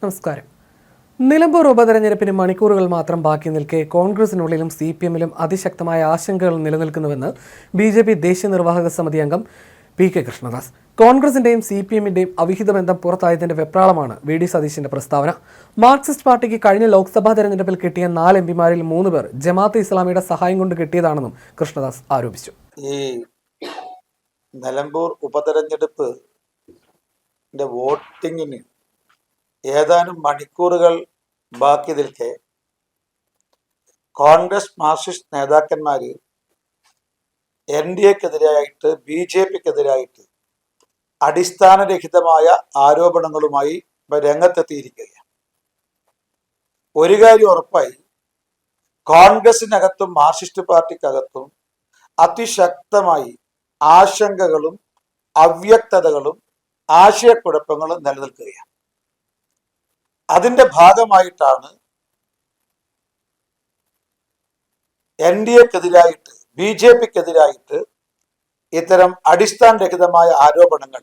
നമസ്കാരം. നിലമ്പൂർ ഉപതെരഞ്ഞെടുപ്പിന് മണിക്കൂറുകൾ മാത്രം ബാക്കി നിൽക്കെ കോൺഗ്രസിനുള്ളിലും CPM-ലും അതിശക്തമായ ആശങ്കകൾ നിലനിൽക്കുന്നുവെന്ന് BJP ദേശീയ നിർവാഹക സമിതി അംഗം PK കൃഷ്ണദാസ്. കോൺഗ്രസിന്റെയും CPM-ന്റെയും അവിഹിത ബന്ധം പുറത്തായതിന്റെ വെപ്രാളമാണ് VD സതീശന്റെ പ്രസ്താവന. മാർക്സിസ്റ്റ് പാർട്ടിക്ക് കഴിഞ്ഞ ലോക്സഭാ തെരഞ്ഞെടുപ്പിൽ കിട്ടിയ 4 MPമാരിൽ 3 പേർ ജമാഅത്തെ ഇസ്ലാമിയുടെ സഹായം കൊണ്ട് കിട്ടിയതാണെന്നും കൃഷ്ണദാസ് ആരോപിച്ചു. ഈ നിലമ്പൂർ ഉപതെരഞ്ഞെടുപ്പ് വോട്ടിങ്ങിന് ഏതാനും മണിക്കൂറുകൾ ബാക്കി നിൽക്കെ കോൺഗ്രസ് മാർക്സിസ്റ്റ് നേതാക്കന്മാര് NDAക്കെതിരായിട്ട് BJPക്കെതിരായിട്ട് അടിസ്ഥാനരഹിതമായ ആരോപണങ്ങളുമായി രംഗത്തെത്തിയിരിക്കുകയാണ്. ഒരു കാര്യം ഉറപ്പായി, കോൺഗ്രസിനകത്തും മാർക്സിസ്റ്റ് പാർട്ടിക്കകത്തും അതിശക്തമായി ആശങ്കകളും അവ്യക്തതകളും ആശയക്കുഴപ്പങ്ങളും നിലനിൽക്കുകയാണ്. അതിന്റെ ഭാഗമായിട്ടാണ് NDAക്കെതിരായിട്ട് BJPക്കെതിരായിട്ട് ഇത്തരം അടിസ്ഥാനരഹിതമായ ആരോപണങ്ങൾ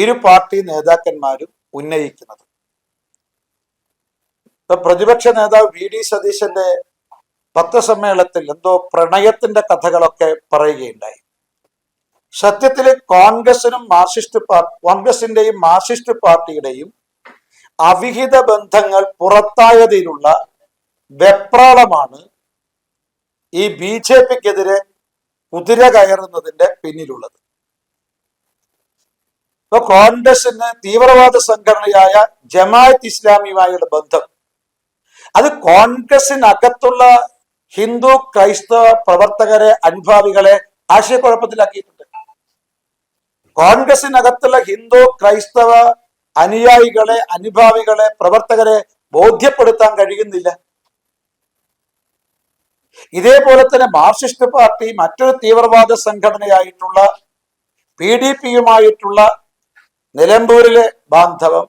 ഇരു പാർട്ടി നേതാക്കന്മാരും ഉന്നയിക്കുന്നത്. ഇപ്പൊ പ്രതിപക്ഷ നേതാവ് VD സതീശന്റെ പത്രസമ്മേളനത്തിൽ എന്തോ പ്രണയത്തിന്റെ കഥകളൊക്കെ പറയുകയുണ്ടായി. സത്യത്തിൽ കോൺഗ്രസിന്റെയും മാർക്സിസ്റ്റ് പാർട്ടിയുടെയും അവിഹിത ബന്ധങ്ങൾ പുറത്തായതിലുള്ള വെപ്രാളമാണ് ഈ BJPക്കെതിരെ കുതിര കയറുന്നതിന്റെ പിന്നിലുള്ളത്. ഇപ്പൊ കോൺഗ്രസിന് തീവ്രവാദ സംഘടനയായ ജമാഅത്ത് ഇസ്ലാമിയുമായുള്ള ബന്ധം അത് കോൺഗ്രസിനകത്തുള്ള ഹിന്ദു ക്രൈസ്തവ പ്രവർത്തകരെ അനുഭാവികളെ ആശയക്കുഴപ്പത്തിലാക്കിയിട്ടുണ്ട്. കോൺഗ്രസിനകത്തുള്ള ഹിന്ദു ക്രൈസ്തവ അനുയായികളെ അനുഭാവികളെ പ്രവർത്തകരെ ബോധ്യപ്പെടുത്താൻ കഴിയുന്നില്ല. ഇതേപോലെ തന്നെ മാർക്സിസ്റ്റ് പാർട്ടി മറ്റൊരു തീവ്രവാദ സംഘടനയായിട്ടുള്ള PDPയുമായിട്ടുള്ള നിലമ്പൂരിലെ ബാന്ധവം,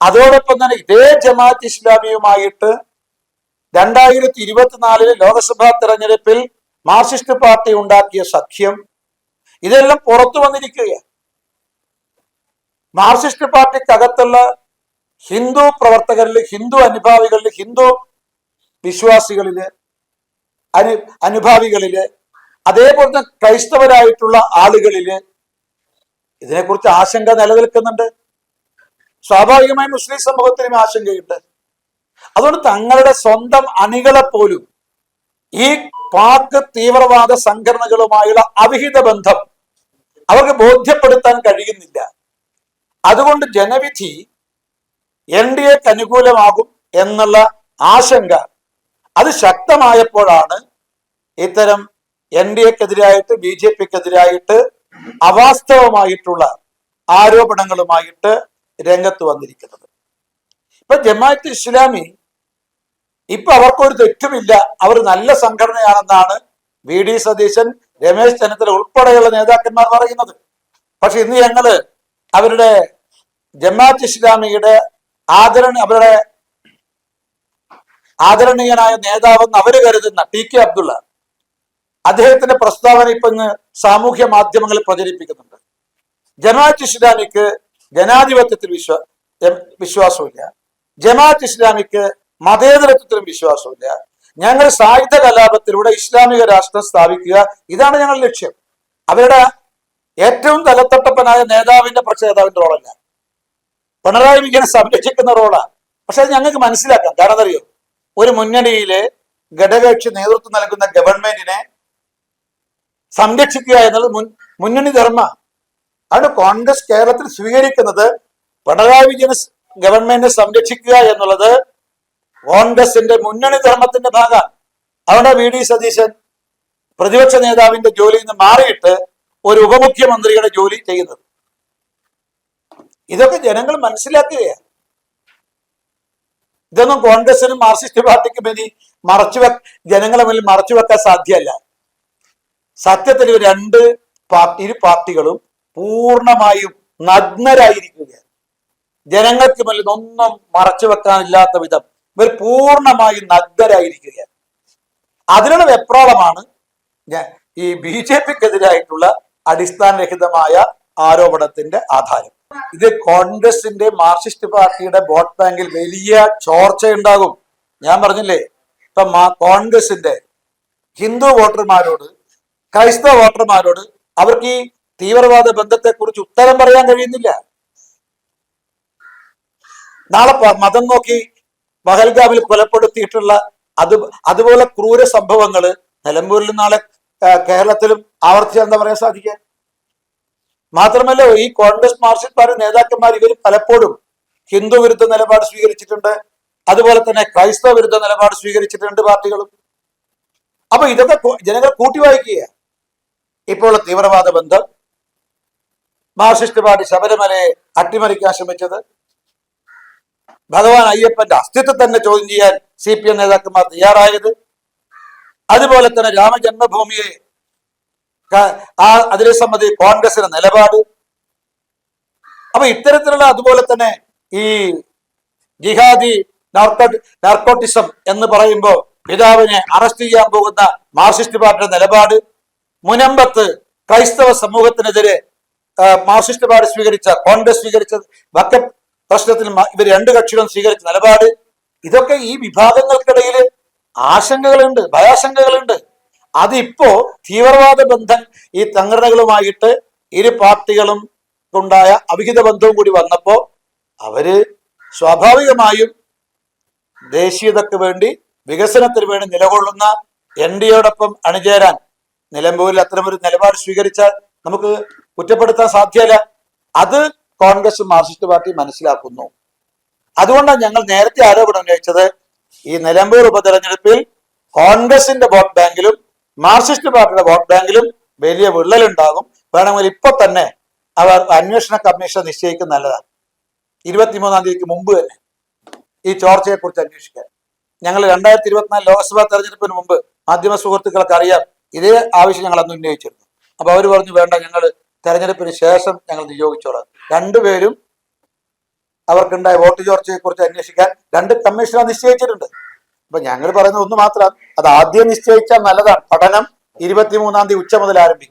അതോടൊപ്പം തന്നെ ഇതേ ജമാഅത്ത് ഇസ്ലാമിയുമായിട്ട് 2024 ലോക്സഭാ തെരഞ്ഞെടുപ്പിൽ മാർക്സിസ്റ്റ് പാർട്ടി ഉണ്ടാക്കിയ സഖ്യം, ഇതെല്ലാം പുറത്തു വന്നിരിക്കുകയാണ്. മാർക്സിസ്റ്റ് പാർട്ടിക്കകത്തുള്ള ഹിന്ദു പ്രവർത്തകരില്, ഹിന്ദു അനുഭാവികളില്, ഹിന്ദു വിശ്വാസികളില്, അനുഭാവികളില്, അതേപോലെ തന്നെ ക്രൈസ്തവരായിട്ടുള്ള ആളുകളില് ഇതിനെക്കുറിച്ച് ആശങ്ക നിലനിൽക്കുന്നുണ്ട്. സ്വാഭാവികമായി മുസ്ലിം സമൂഹത്തിനും ആശങ്കയുണ്ട്. അതുകൊണ്ട് തങ്ങളുടെ സ്വന്തം അണികളെ പോലും ഈ പാക് തീവ്രവാദ സംഘടനകളുമായുള്ള അവിഹിത ബന്ധം അവർക്ക് ബോധ്യപ്പെടുത്താൻ കഴിയുന്നില്ല. അതുകൊണ്ട് ജനവിധി NDAക്ക് അനുകൂലമാകും എന്നുള്ള ആശങ്ക അത് ശക്തമായപ്പോഴാണ് ഇത്തരം NDAക്കെതിരായിട്ട് BJPക്കെതിരായിട്ട് അവാസ്തവമായിട്ടുള്ള ആരോപണങ്ങളുമായിട്ട് രംഗത്ത് വന്നിരിക്കുന്നത്. ഇപ്പൊ ജമാഅത്ത് ഇസ്ലാമി ഇപ്പൊ അവർക്കൊരു തെറ്റുമില്ല, അവർ നല്ല സംഘടനയാണെന്നാണ് VD സതീശൻ, രമേശ് ചെന്നിത്തല ഉൾപ്പെടെയുള്ള നേതാക്കന്മാർ പറയുന്നത്. പക്ഷെ ഇന്ന് ഞങ്ങള് അവരുടെ ജമാഅത്ത് ഇസ്ലാമിയുടെ അവരുടെ ആദരണീയനായ നേതാവെന്ന് അവര് കരുതുന്ന TK അബ്ദുള്ള അദ്ദേഹത്തിന്റെ പ്രസ്താവന ഇപ്പൊ ഇന്ന് സാമൂഹ്യ മാധ്യമങ്ങളിൽ പ്രചരിപ്പിക്കുന്നുണ്ട്. ജമാഅത്ത് ഇസ്ലാമിക്ക് ജനാധിപത്യത്തിൽ വിശ്വാസമില്ല, ജമാഅത്ത് ഇസ്ലാമിക്ക് മതേതരത്വത്തിലും വിശ്വാസമില്ല, ഞങ്ങൾ സായുധ കലാപത്തിലൂടെ ഇസ്ലാമിക രാഷ്ട്രം സ്ഥാപിക്കുക, ഇതാണ് ഞങ്ങളുടെ ലക്ഷ്യം. അവരുടെ ഏറ്റവും തലത്തൊട്ടപ്പനായ നേതാവിന്റെ നേതാവിന്റെ റോളല്ല, പിണറായി വിജയനെ സംരക്ഷിക്കുന്ന റോളാണ്. പക്ഷെ അത് ഞങ്ങൾക്ക് മനസ്സിലാക്കാം. കാരണം അറിയോ, ഒരു മുന്നണിയിലെ ഘടകകക്ഷി നേതൃത്വം നൽകുന്ന ഗവൺമെന്റിനെ സംരക്ഷിക്കുക എന്നുള്ളത് മുന്നണി ധർമ്മ. അതുകൊണ്ട് കോൺഗ്രസ് കേരളത്തിൽ സ്വീകരിക്കുന്നത് പിണറായി വിജയൻ ഗവൺമെന്റിനെ സംരക്ഷിക്കുക എന്നുള്ളത് കോൺഗ്രസിന്റെ മുന്നണി ധർമ്മത്തിന്റെ ഭാഗമാണ്. അവിടെ VD സതീശൻ പ്രതിപക്ഷ നേതാവിന്റെ ജോലിയിൽ നിന്ന് മാറിയിട്ട് ഒരു ഉപമുഖ്യമന്ത്രിയുടെ ജോലി ചെയ്യുന്നത്. ഇതൊക്കെ ജനങ്ങൾ മനസ്സിലാക്കുകയാണ്. ഇതൊന്നും കോൺഗ്രസിനും മാർക്സിസ്റ്റ് പാർട്ടിക്കും ഇനി ജനങ്ങളെ മുന്നിൽ മറച്ചു വെക്കാൻ സാധ്യമല്ല. സത്യത്തിൽ ഇരു പാർട്ടികളും പൂർണ്ണമായും നഗ്നരായിരിക്കുകയാണ്. ജനങ്ങൾക്ക് മുന്നിൽ ഒന്നും മറച്ചു വെക്കാനില്ലാത്ത വിധം ഇവർ പൂർണ്ണമായും നഗ്നരായിരിക്കുകയാണ്. അതിനുള്ള വെപ്രാളമാണ് ഈ BJPക്കെതിരായിട്ടുള്ള അടിസ്ഥാനരഹിതമായ ആരോപണത്തിന്റെ ആധാരം. ഇത് കോൺഗ്രസിന്റെ മാർക്സിസ്റ്റ് പാർട്ടിയുടെ വോട്ട് ബാങ്കിൽ വലിയ ചോർച്ചയുണ്ടാകും. ഞാൻ പറഞ്ഞില്ലേ, ഇപ്പൊ കോൺഗ്രസിന്റെ ഹിന്ദു വോട്ടർമാരോട്, ക്രൈസ്തവ വോട്ടർമാരോട് അവർക്ക് ഈ തീവ്രവാദ ബന്ധത്തെക്കുറിച്ച് ഉത്തരം പറയാൻ കഴിയുന്നില്ല. നാളെ മതം നോക്കി പഹൽഗാമിൽ കൊലപ്പെടുത്തിയിട്ടുള്ള അതുപോലെ ക്രൂര സംഭവങ്ങള് നിലമ്പൂരിലും നാളെ കേരളത്തിലും ആവർത്തിച്ചാൽ എന്താ പറയാൻ സാധിക്കുക? മാത്രമല്ല, ഈ കോൺഗ്രസ് മാർക്സിസ്റ്റ് പാർട്ടി നേതാക്കന്മാർ ഇവർ പലപ്പോഴും ഹിന്ദു വിരുദ്ധ നിലപാട് സ്വീകരിച്ചിട്ടുണ്ട്, അതുപോലെ തന്നെ ക്രൈസ്തവ വിരുദ്ധ നിലപാട് സ്വീകരിച്ചിട്ടുണ്ട് പാർട്ടികളും. അപ്പൊ ഇതൊക്കെ ജനങ്ങൾ കൂട്ടി വായിക്കുക. ഇപ്പോൾ തീവ്രവാദ ബന്ധം, മാർക്സിസ്റ്റ് പാർട്ടി ശബരിമലയെ അട്ടിമറിക്കാൻ ശ്രമിച്ചത്, ഭഗവാൻ അയ്യപ്പന്റെ അസ്തിത്വം തന്നെ ചോദ്യം ചെയ്യാൻ CPM നേതാക്കന്മാർ തയ്യാറായത്, അതുപോലെ തന്നെ രാമജന്മഭൂമിയെ അതിനെ സംബന്ധിച്ച് കോൺഗ്രസിന്റെ നിലപാട്. അപ്പൊ ഇത്തരത്തിലുള്ള, അതുപോലെ തന്നെ ഈ ജിഹാദി നാർക്കോട്ടിസം എന്ന് പറയുമ്പോൾ പിതാവിനെ അറസ്റ്റ് ചെയ്യാൻ പോകുന്ന മാർക്സിസ്റ്റ് പാർട്ടിയുടെ നിലപാട്, മുനമ്പത്ത് ക്രൈസ്തവ സമൂഹത്തിനെതിരെ മാർക്സിസ്റ്റ് പാർട്ടി സ്വീകരിച്ച, കോൺഗ്രസ് സ്വീകരിച്ച വഖഫ് പ്രശ്നത്തിൽ ഇവർ രണ്ടു കക്ഷികളും സ്വീകരിച്ച നിലപാട്, ഇതൊക്കെ ഈ വിഭാഗങ്ങൾക്കിടയിൽ ആശങ്കകളുണ്ട്, ഭയാശങ്കകളുണ്ട്. അതിപ്പോ തീവ്രവാദ ബന്ധം ഈ സംഘടനകളുമായിട്ട് ഇരു പാർട്ടികളും ഉണ്ടായ അവിഹിത ബന്ധവും കൂടി വന്നപ്പോ അവര് സ്വാഭാവികമായും ദേശീയതയ്ക്ക് വേണ്ടി, വികസനത്തിന് വേണ്ടി നിലകൊള്ളുന്ന NDAയോടൊപ്പം അണിചേരാൻ നിലമ്പൂരിൽ അത്തരമൊരു നിലപാട് സ്വീകരിച്ചാൽ നമുക്ക് കുറ്റപ്പെടുത്താൻ സാധ്യമല്ല. അത് കോൺഗ്രസ് മാർക്സിസ്റ്റ് പാർട്ടി മനസ്സിലാക്കുന്നു. അതുകൊണ്ടാണ് ഞങ്ങൾ നേരത്തെ ആരോപണം ഉന്നയിച്ചത്, ഈ നിലമ്പൂർ ഉപതെരഞ്ഞെടുപ്പിൽ കോൺഗ്രസിന്റെ വോട്ട് ബാങ്കിലും മാർക്സിസ്റ്റ് പാർട്ടിയുടെ വോട്ട് ബാങ്കിലും വലിയ വിള്ളലുണ്ടാകും. വേണമെങ്കിൽ ഇപ്പൊ തന്നെ അവർ അന്വേഷണ കമ്മീഷൻ നിശ്ചയിക്കുന്ന നല്ലതാണ്. 23-ാം തീയതിക്ക് മുമ്പ് തന്നെ ഈ ചോർച്ചയെ കുറിച്ച് അന്വേഷിക്കാൻ. ഞങ്ങൾ 2024 ലോക്സഭാ തെരഞ്ഞെടുപ്പിന് മുമ്പ് മാധ്യമ സുഹൃത്തുക്കൾക്ക് അറിയാം, ഇതേ ആവശ്യം ഞങ്ങൾ അന്ന് ഉന്നയിച്ചിരുന്നു. അപ്പൊ അവർ പറഞ്ഞു, വേണ്ട, ഞങ്ങൾ തെരഞ്ഞെടുപ്പിന് ശേഷം ഞങ്ങൾ നിയോഗിച്ചോളാം. രണ്ടുപേരും അവർക്കുണ്ടായ വോട്ട് ചോർച്ചയെ കുറിച്ച് അന്വേഷിക്കാൻ 2 കമ്മീഷണർ നിശ്ചയിച്ചിട്ടുണ്ട്. അപ്പൊ ഞങ്ങൾ പറയുന്നത് ഒന്ന് മാത്രം, അത് ആദ്യം നിശ്ചയിച്ചാൽ നല്ലതാണ്. പഠനം 23-ാം തീയതി ഉച്ച മുതൽ ആരംഭിക്കും.